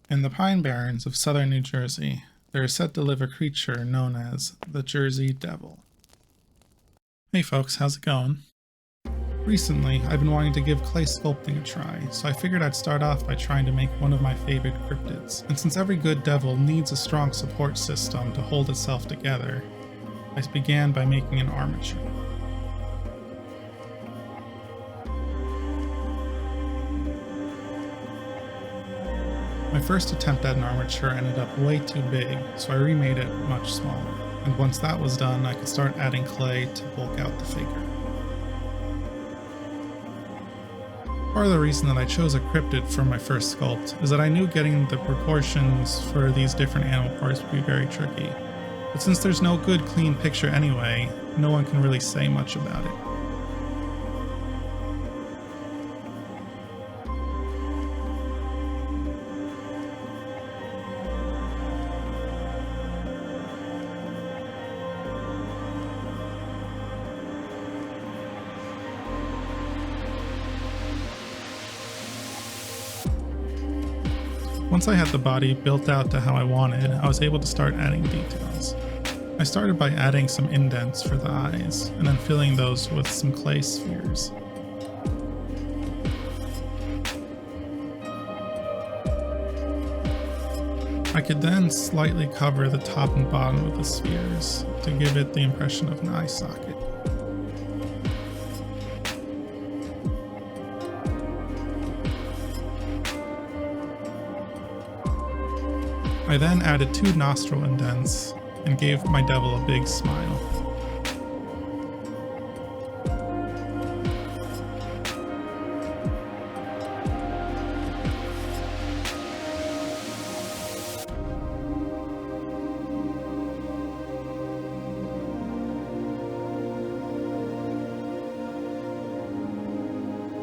In the Pine Barrens of southern New Jersey, there is said to live a creature known as the Jersey Devil. Hey folks, how's it going? Recently, I've been wanting to give clay sculpting a try, so I figured I'd start off by trying to make one of my favorite cryptids. And since every good devil needs a strong support system to hold itself together, I began by making an armature. My first attempt at an armature ended up way too big, so I remade it much smaller. And once that was done, I could start adding clay to bulk out the figure. Part of the reason that I chose a cryptid for my first sculpt is that I knew getting the proportions for these different animal parts would be very tricky. But since there's no good clean picture anyway, no one can really say much about it. Once I had the body built out to how I wanted, I was able to start adding details. I started by adding some indents for the eyes, and then filling those with some clay spheres. I could then slightly cover the top and bottom of the spheres to give it the impression of an eye socket. I then added 2 nostril indents and gave my devil a big smile.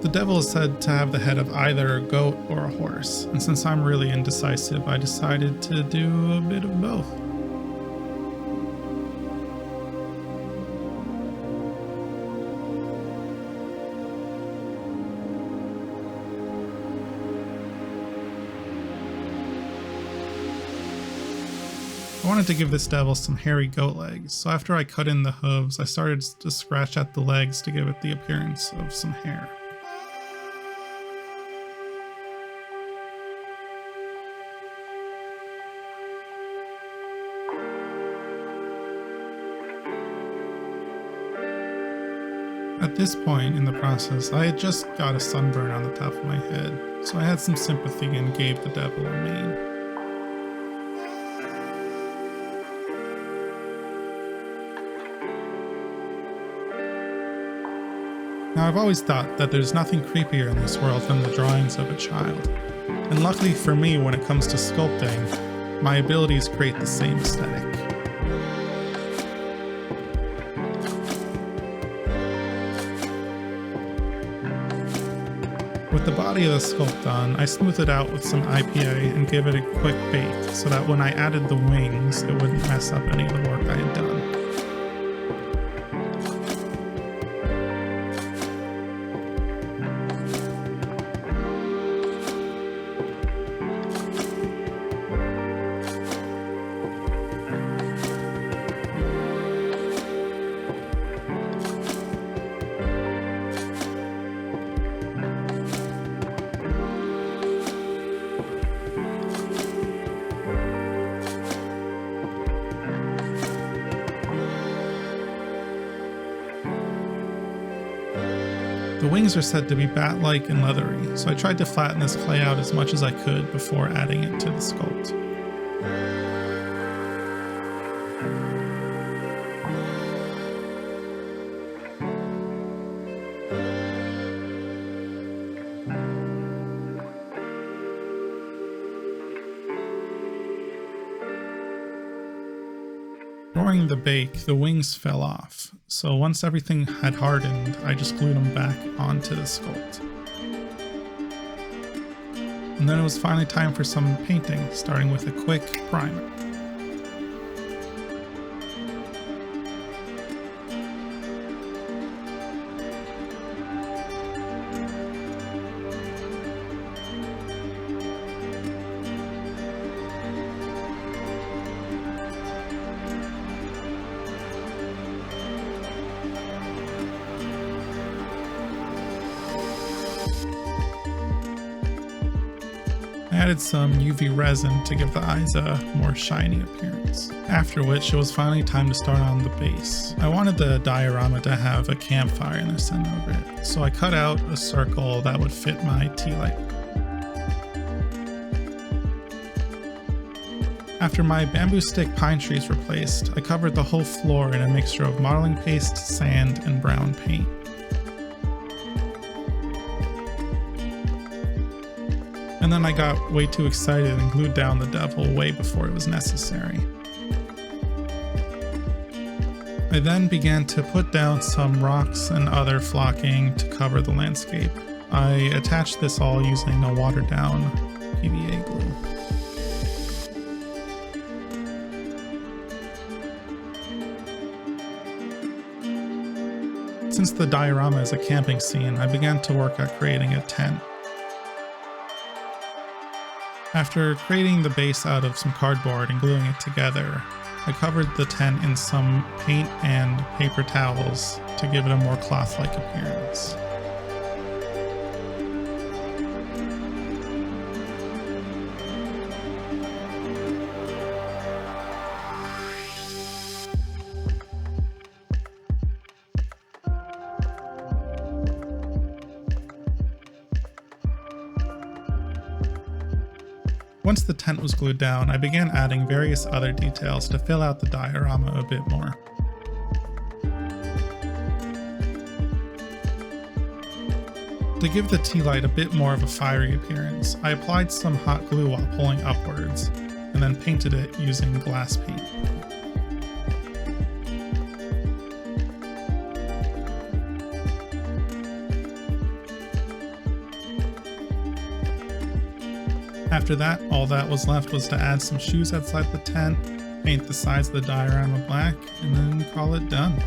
The devil is said to have the head of either a goat or a horse, and since I'm really indecisive, I decided to do a bit of both. I wanted to give this devil some hairy goat legs, so after I cut in the hooves, I started to scratch at the legs to give it the appearance of some hair. At this point in the process, I had just got a sunburn on the top of my head, so I had some sympathy and gave the devil a mane. Now I've always thought that there's nothing creepier in this world than the drawings of a child, and luckily for me when it comes to sculpting, my abilities create the same aesthetic. With the body of the sculpt done, I smoothed it out with some IPA and gave it a quick bake so that when I added the wings, it wouldn't mess up any of the work I had done. The wings are said to be bat-like and leathery, so I tried to flatten this clay out as much as I could before adding it to the sculpt. During the bake, the wings fell off, so once everything had hardened, I just glued them back onto the sculpt. And then it was finally time for some painting, starting with a quick primer. I added some UV resin to give the eyes a more shiny appearance. After which, it was finally time to start on the base. I wanted the diorama to have a campfire in the center of it, so I cut out a circle that would fit my tea light. After my bamboo stick pine trees were placed, I covered the whole floor in a mixture of modeling paste, sand, and brown paint. And then I got way too excited and glued down the devil way before it was necessary. I then began to put down some rocks and other flocking to cover the landscape. I attached this all using a watered down PVA glue. Since the diorama is a camping scene, I began to work at creating a tent. After creating the base out of some cardboard and gluing it together, I covered the tent in some paint and paper towels to give it a more cloth-like appearance. Once the tent was glued down, I began adding various other details to fill out the diorama a bit more. To give the tea light a bit more of a fiery appearance, I applied some hot glue while pulling upwards, and then painted it using glass paint. After that, all that was left was to add some shoes outside the tent, paint the sides of the diorama black, and then call it done.